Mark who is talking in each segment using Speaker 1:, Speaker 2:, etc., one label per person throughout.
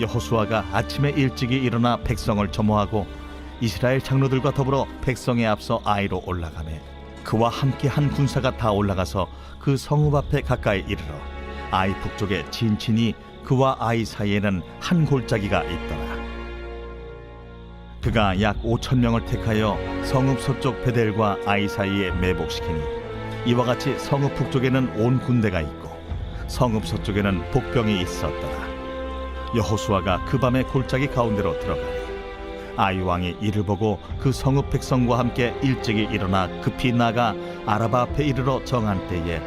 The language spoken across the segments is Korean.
Speaker 1: 여호수아가 아침에 일찍이 일어나 백성을 점호하고 이스라엘 장로들과 더불어 백성에 앞서 아이로 올라가매 그와 함께 한 군사가 다 올라가서 그 성읍 앞에 가까이 이르러 아이 북쪽에 진친이 그와 아이 사이에는 한 골짜기가 있더라. 그가 약 5,000명을 택하여 성읍 서쪽 베델과 아이 사이에 매복시키니 이와 같이 성읍 북쪽에는 온 군대가 있고 성읍 서쪽에는 복병이 있었더라. 여호수아가 그 밤에 골짜기 가운데로 들어가니 아이 왕이 이를 보고 그 성읍 백성과 함께 일찍이 일어나 급히 나가 아라바 앞에 이르러 정한 때에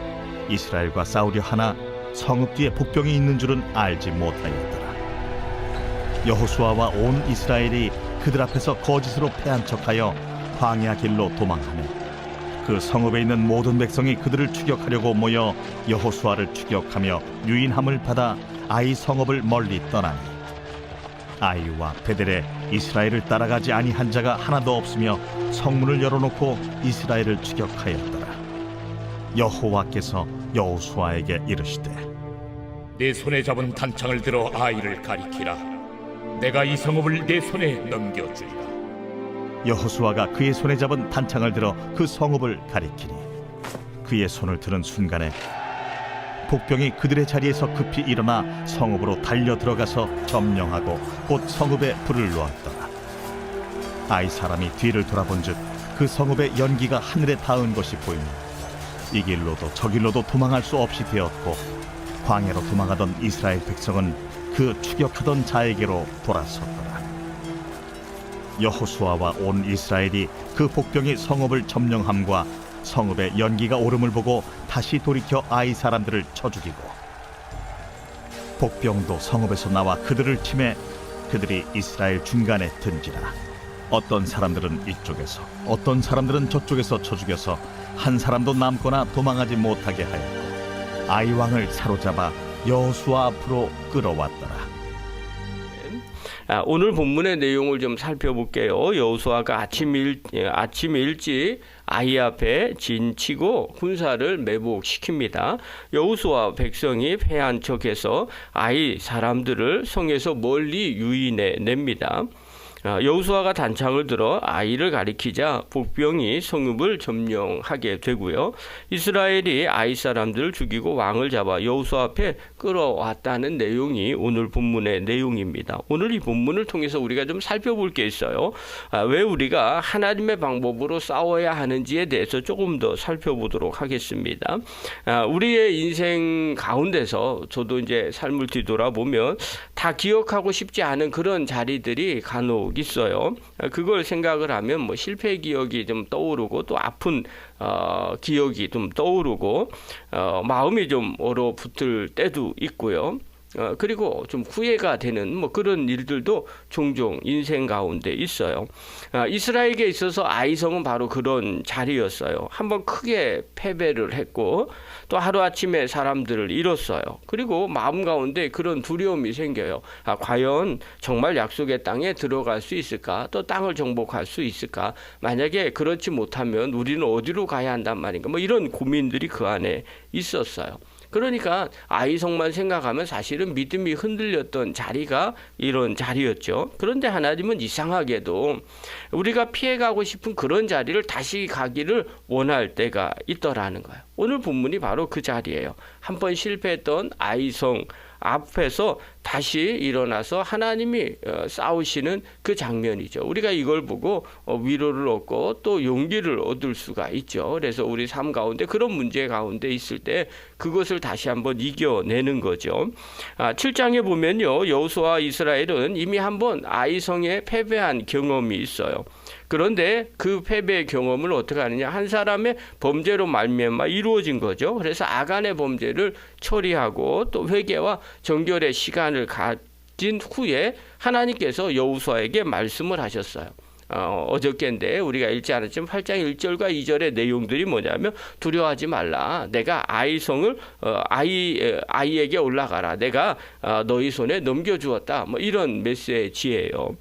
Speaker 1: 이스라엘과 싸우려 하나 성읍 뒤에 복병이 있는 줄은 알지 못하였더라. 여호수아와 온 이스라엘이 그들 앞에서 거짓으로 패한 척하여 광야 길로 도망하며 그 성읍에 있는 모든 백성이 그들을 추격하려고 모여 여호수아를 추격하며 유인함을 받아 아이 성읍을 멀리 떠나니 아이와 베델에 이스라엘을 따라가지 아니한 자가 하나도 없으며 성문을 열어놓고 이스라엘을 추격하였더라. 여호와께서 여호수아에게 이르시되
Speaker 2: 내 손에 잡은 단창을 들어 아이를 가리키라. 내가 이 성읍을 내 손에 넘겨주리라.
Speaker 1: 여호수아가 그의 손에 잡은 단창을 들어 그 성읍을 가리키니 그의 손을 드는 순간에 복병이 그들의 자리에서 급히 일어나 성읍으로 달려 들어가서 점령하고 곧 성읍에 불을 놓았더라. 아이 사람이 뒤를 돌아본즉 그 성읍의 연기가 하늘에 닿은 것이 보이니 이 길로도 저 길로도 도망할 수 없이 되었고 광야로 도망하던 이스라엘 백성은 그 추격하던 자에게로 돌아섰더라. 여호수아와 온 이스라엘이 그 복병이 성읍을 점령함과 성읍의 연기가 오름을 보고 다시 돌이켜 아이 사람들을 쳐 죽이고 복병도 성읍에서 나와 그들을 치매 그들이 이스라엘 중간에 든지라. 어떤 사람들은 이쪽에서 어떤 사람들은 저쪽에서 쳐 죽여서 한 사람도 남거나 도망하지 못하게 하였고 아이 왕을 사로잡아 여호수아 앞으로 끌어왔더라.
Speaker 3: 오늘 본문의 내용을 좀 살펴볼게요. 여호수아가 아침에 일찍 아이 앞에 진치고 군사를 매복시킵니다. 여호수아 백성이 패한 척해서 아이 사람들을 성에서 멀리 유인해 냅니다. 여호수아가 단창을 들어 아이를 가리키자 복병이 성읍을 점령하게 되고요. 이스라엘이 아이 사람들을 죽이고 왕을 잡아 여호수아 앞에 끌어왔다는 내용이 오늘 본문의 내용입니다. 오늘 이 본문을 통해서 우리가 좀 살펴볼 게 있어요. 왜 우리가 하나님의 방법으로 싸워야 하는지에 대해서 조금 더 살펴보도록 하겠습니다. 우리의 인생 가운데서 저도 이제 삶을 뒤돌아보면 다 기억하고 싶지 않은 그런 자리들이 간혹 있어요. 그걸 생각을 하면 뭐 실패 기억이 좀 떠오르고 또 아픈 기억이 좀 떠오르고 마음이 좀 얼어붙을 때도 있고요. 그리고 좀 후회가 되는 뭐 그런 일들도 종종 인생 가운데 있어요. 이스라엘에게 있어서 아이성은 바로 그런 자리였어요. 한번 크게 패배를 했고 또 하루아침에 사람들을 잃었어요. 그리고 마음 가운데 그런 두려움이 생겨요. 과연 정말 약속의 땅에 들어갈 수 있을까? 또 땅을 정복할 수 있을까? 만약에 그렇지 못하면 우리는 어디로 가야 한단 말인가? 뭐 이런 고민들이 그 안에 있었어요. 그러니까 아이성만 생각하면 사실은 믿음이 흔들렸던 자리가 이런 자리였죠. 그런데 하나님은 이상하게도 우리가 피해가고 싶은 그런 자리를 다시 가기를 원할 때가 있더라는 거예요. 오늘 본문이 바로 그 자리예요. 한번 실패했던 아이성 앞에서 다시 일어나서 하나님이 싸우시는 그 장면이죠. 우리가 이걸 보고 위로를 얻고 또 용기를 얻을 수가 있죠. 그래서 우리 삶 가운데 그런 문제 가운데 있을 때 그것을 다시 한번 이겨내는 거죠. 7장에 보면요, 여호수아와 이스라엘은 이미 한번 아이성에 패배한 경험이 있어요. 그런데 그 패배의 경험을 어떻게 하느냐, 한 사람의 범죄로 말미암아 이루어진 거죠. 그래서 아간의 범죄를 처리하고 또 회개와 정결의 시간을 가진 후에 하나님께서 여호수아에게 말씀을 하셨어요. 어저께인데 우리가 읽지 않았지만 8장 1절과 2절의 내용들이 뭐냐면 두려워하지 말라. 내가 아이성을 아이에게 올라가라. 내가 너희 손에 넘겨주었다. 뭐 이런 메시지예요.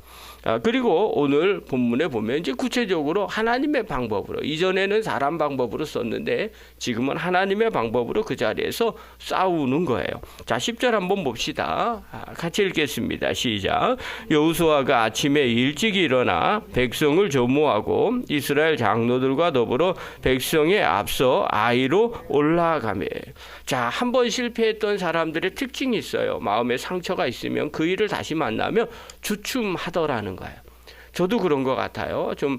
Speaker 3: 그리고 오늘 본문에 보면 이제 구체적으로 하나님의 방법으로, 이전에는 사람 방법으로 썼는데 지금은 하나님의 방법으로 그 자리에서 싸우는 거예요. 자, 10절 한번 봅시다. 같이 읽겠습니다. 시작. 여호수아가 아침에 일찍 일어나 백성을 조모하고 이스라엘 장로들과 더불어 백성에 앞서 아이로 올라가매. 자, 한 번 실패했던 사람들의 특징이 있어요. 마음에 상처가 있으면 그 일을 다시 만나면 주춤하더라는 거예요. 저도 그런 것 같아요. 좀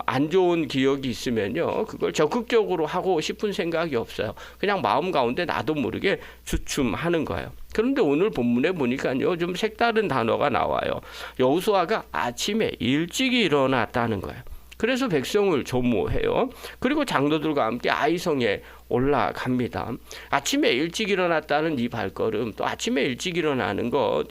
Speaker 3: 안 좋은 기억이 있으면요, 그걸 적극적으로 하고 싶은 생각이 없어요. 그냥 마음 가운데 나도 모르게 주춤하는 거예요. 그런데 오늘 본문에 보니까요, 좀 색다른 단어가 나와요. 여호수아가 아침에 일찍 일어났다는 거예요. 그래서 백성을 조모해요. 그리고 장로들과 함께 아이성에 올라갑니다. 아침에 일찍 일어났다는 이 발걸음, 또 아침에 일찍 일어나는 것,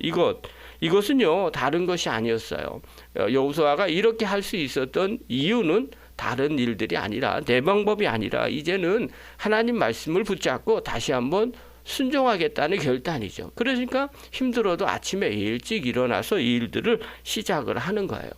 Speaker 3: 이것은요 다른 것이 아니었어요. 여호수아가 이렇게 할 수 있었던 이유는 다른 일들이 아니라, 내 방법이 아니라 이제는 하나님 말씀을 붙잡고 다시 한번 순종하겠다는 결단이죠. 그러니까 힘들어도 아침에 일찍 일어나서 이 일들을 시작을 하는 거예요.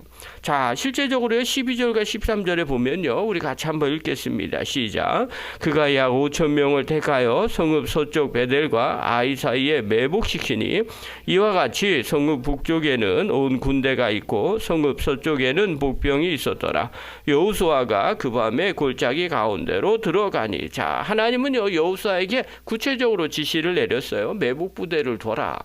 Speaker 3: 자, 실제적으로 12절과 13절에 보면요, 우리 같이 한번 읽겠습니다. 시작. 그가 약 5천 명을 택하여 성읍 서쪽 베델과 아이 사이에 매복시키니 이와 같이 성읍 북쪽에는 온 군대가 있고 성읍 서쪽에는 복병이 있었더라. 여호수아가 그 밤에 골짜기 가운데로 들어가니. 자, 하나님은요 여호수아에게 구체적으로 지시를 내렸어요. 매복 부대를 둬라.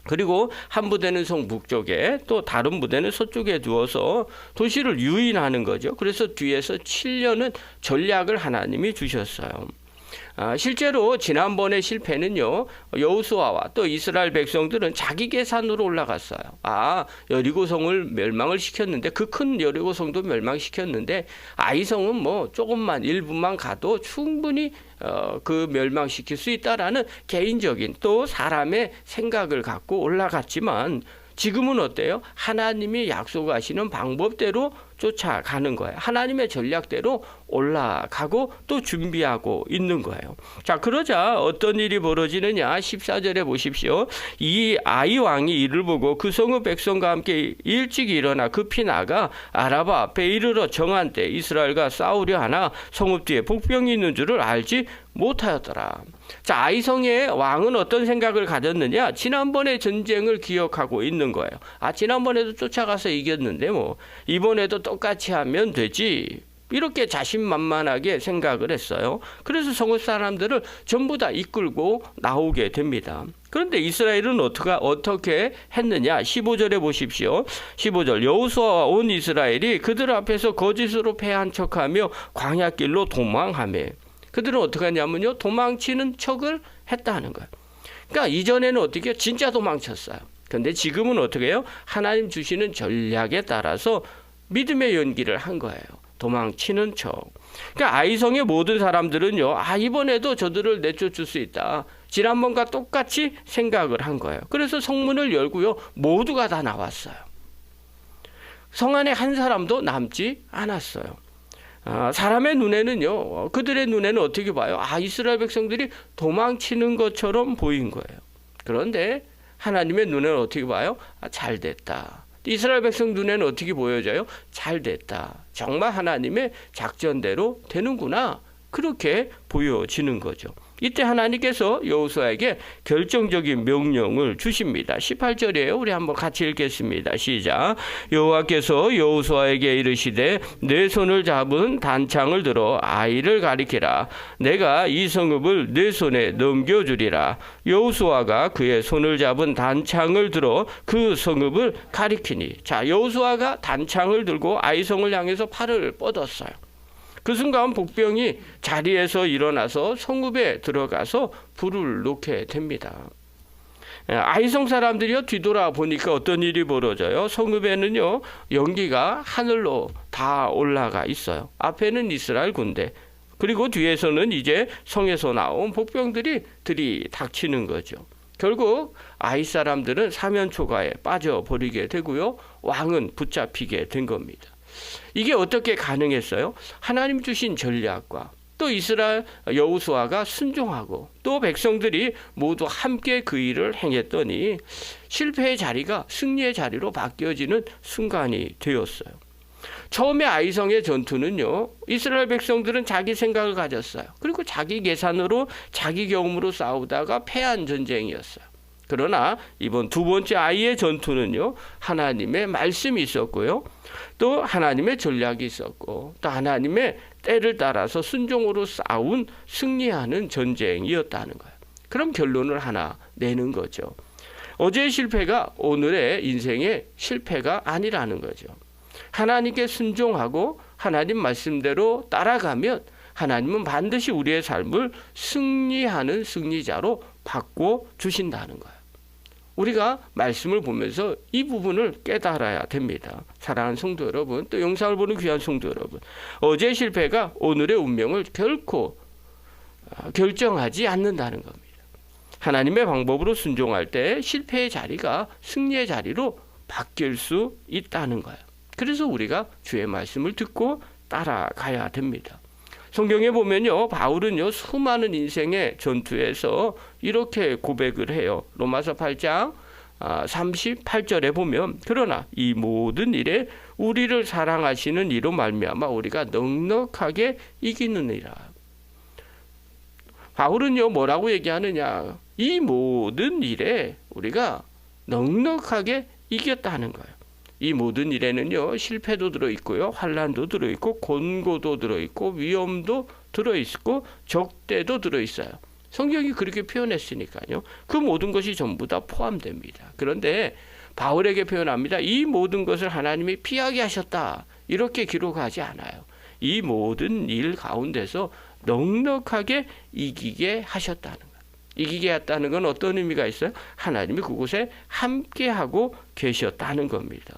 Speaker 3: 그리고 한 부대는 성 북쪽에, 또 다른 부대는 서쪽에 두어서 도시를 유인하는 거죠. 그래서 뒤에서 7년은 전략을 하나님이 주셨어요. 실제로 지난번의 실패는요, 여호수아와 또 이스라엘 백성들은 자기 계산으로 올라갔어요. 여리고성을 멸망을 시켰는데, 그 큰 여리고성도 멸망시켰는데 아이성은 뭐 조금만 일부만 가도 충분히 그 멸망시킬 수 있다라는 개인적인 또 사람의 생각을 갖고 올라갔지만, 지금은 어때요? 하나님이 약속하시는 방법대로 쫓아가는 거예요. 하나님의 전략대로 올라가고 또 준비하고 있는 거예요. 자, 그러자 어떤 일이 벌어지느냐? 14절에 보십시오. 이 아이 왕이 이를 보고 그 성읍 백성과 함께 일찍 일어나 급히 나가 아라바 앞에 이르러 정한 때 이스라엘과 싸우려 하나 성읍 뒤에 복병이 있는 줄을 알지 못하였더라. 자, 아이성의 왕은 어떤 생각을 가졌느냐? 지난번에 전쟁을 기억하고 있는 거예요. 지난번에도 쫓아가서 이겼는데 뭐 이번에도 똑같이 하면 되지. 이렇게 자신만만하게 생각을 했어요. 그래서 성읍 사람들을 전부 다 이끌고 나오게 됩니다. 그런데 이스라엘은 어떻게 했느냐? 15절에 보십시오. 15절. 여호수아와 온 이스라엘이 그들 앞에서 거짓으로 패한 척하며 광야길로 도망하며. 그들은 어떻게 하냐면요, 도망치는 척을 했다는 거예요. 그러니까 이전에는 어떻게 진짜 도망쳤어요. 그런데 지금은 어떻게 해요? 하나님 주시는 전략에 따라서 믿음의 연기를 한 거예요. 도망치는 척. 그러니까 아이성의 모든 사람들은요, 이번에도 저들을 내쫓을 수 있다. 지난번과 똑같이 생각을 한 거예요. 그래서 성문을 열고요, 모두가 다 나왔어요. 성 안에 한 사람도 남지 않았어요. 사람의 눈에는요, 그들의 눈에는 어떻게 봐요? 이스라엘 백성들이 도망치는 것처럼 보인 거예요. 그런데 하나님의 눈에는 어떻게 봐요? 잘 됐다. 이스라엘 백성 눈에는 어떻게 보여져요? 잘 됐다. 정말 하나님의 작전대로 되는구나. 그렇게 보여지는 거죠. 이때 하나님께서 여호수아에게 결정적인 명령을 주십니다. 18절이에요. 우리 한번 같이 읽겠습니다. 시작. 여호와께서 여호수아에게 이르시되 내 손을 잡은 단창을 들어 아이를 가리키라. 내가 이 성읍을 내 손에 넘겨주리라. 여호수아가 그의 손을 잡은 단창을 들어 그 성읍을 가리키니. 자, 여호수아가 단창을 들고 아이성을 향해서 팔을 뻗었어요. 그 순간 복병이 자리에서 일어나서 성읍에 들어가서 불을 놓게 됩니다. 아이성 사람들이요, 뒤돌아 보니까 어떤 일이 벌어져요? 성읍에는요, 연기가 하늘로 다 올라가 있어요. 앞에는 이스라엘 군대, 그리고 뒤에서는 이제 성에서 나온 복병들이 들이닥치는 거죠. 결국 아이 사람들은 사면초가에 빠져버리게 되고요, 왕은 붙잡히게 된 겁니다. 이게 어떻게 가능했어요? 하나님 주신 전략과 또 이스라엘 여호수아가 순종하고 또 백성들이 모두 함께 그 일을 행했더니 실패의 자리가 승리의 자리로 바뀌어지는 순간이 되었어요. 처음에 아이성의 전투는요, 이스라엘 백성들은 자기 생각을 가졌어요. 그리고 자기 계산으로 자기 경험으로 싸우다가 패한 전쟁이었어요. 그러나 이번 두 번째 아이의 전투는요, 하나님의 말씀이 있었고요, 또 하나님의 전략이 있었고, 또 하나님의 때를 따라서 순종으로 싸운 승리하는 전쟁이었다는 거예요. 그럼 결론을 하나 내는 거죠. 어제의 실패가 오늘의 인생의 실패가 아니라는 거죠. 하나님께 순종하고 하나님 말씀대로 따라가면 하나님은 반드시 우리의 삶을 승리하는 승리자로 바꿔 주신다는 거예요. 우리가 말씀을 보면서 이 부분을 깨달아야 됩니다. 사랑하는 성도 여러분, 또 영상을 보는 귀한 성도 여러분, 어제의 실패가 오늘의 운명을 결코 결정하지 않는다는 겁니다. 하나님의 방법으로 순종할 때 실패의 자리가 승리의 자리로 바뀔 수 있다는 거예요. 그래서 우리가 주의 말씀을 듣고 따라가야 됩니다. 성경에 보면요, 바울은요, 수많은 인생의 전투에서 이렇게 고백을 해요. 로마서 8장 38절에 보면, 그러나 이 모든 일에 우리를 사랑하시는 이로 말미암아 우리가 넉넉하게 이기느니라. 바울은요, 뭐라고 얘기하느냐? 이 모든 일에 우리가 넉넉하게 이겼다는 거예요. 이 모든 일에는요, 실패도 들어있고요, 환난도 들어있고, 곤고도 들어있고, 위험도 들어있고, 적대도 들어있어요. 성경이 그렇게 표현했으니까요. 그 모든 것이 전부 다 포함됩니다. 그런데 바울에게 표현합니다. 이 모든 것을 하나님이 피하게 하셨다. 이렇게 기록하지 않아요. 이 모든 일 가운데서 넉넉하게 이기게 하셨다는 거예요. 이기게 했다는 건 어떤 의미가 있어요? 하나님이 그곳에 함께하고 계셨다는 겁니다.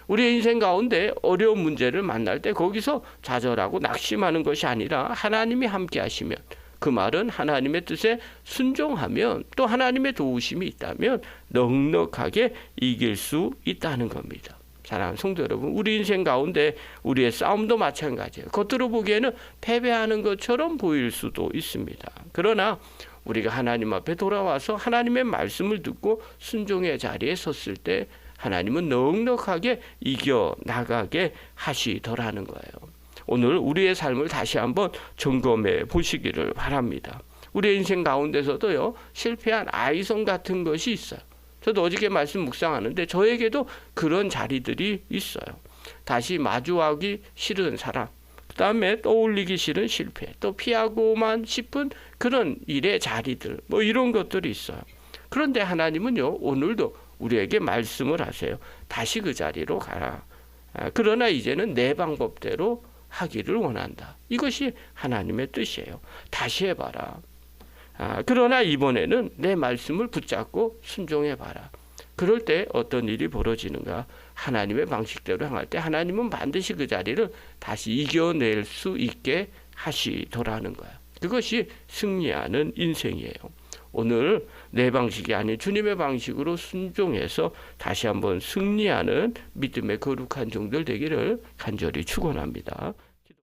Speaker 3: 우리의 인생 가운데 어려운 문제를 만날 때 거기서 좌절하고 낙심하는 것이 아니라 하나님이 함께 하시면, 그 말은 하나님의 뜻에 순종하면, 또 하나님의 도우심이 있다면 넉넉하게 이길 수 있다는 겁니다. 사랑하는 성도 여러분, 우리 인생 가운데 우리의 싸움도 마찬가지예요. 겉으로 보기에는 패배하는 것처럼 보일 수도 있습니다. 그러나 우리가 하나님 앞에 돌아와서 하나님의 말씀을 듣고 순종의 자리에 섰을 때 하나님은 넉넉하게 이겨나가게 하시더라는 거예요. 오늘 우리의 삶을 다시 한번 점검해 보시기를 바랍니다. 우리의 인생 가운데서도요, 실패한 아이성 같은 것이 있어요. 저도 어저께 말씀 묵상하는데 저에게도 그런 자리들이 있어요. 다시 마주하기 싫은 사람, 그 다음에 떠올리기 싫은 실패, 또 피하고만 싶은 그런 일의 자리들, 뭐 이런 것들이 있어요. 그런데 하나님은요, 오늘도 우리에게 말씀을 하세요. 다시 그 자리로 가라. 그러나 이제는 내 방법대로 하기를 원한다. 이것이 하나님의 뜻이에요. 다시 해봐라. 그러나 이번에는 내 말씀을 붙잡고 순종해봐라. 그럴 때 어떤 일이 벌어지는가? 하나님의 방식대로 행할 때 하나님은 반드시 그 자리를 다시 이겨낼 수 있게 하시더라는 거야. 그것이 승리하는 인생이에요. 오늘 내 방식이 아닌 주님의 방식으로 순종해서 다시 한번 승리하는 믿음의 거룩한 종들 되기를 간절히 축원합니다.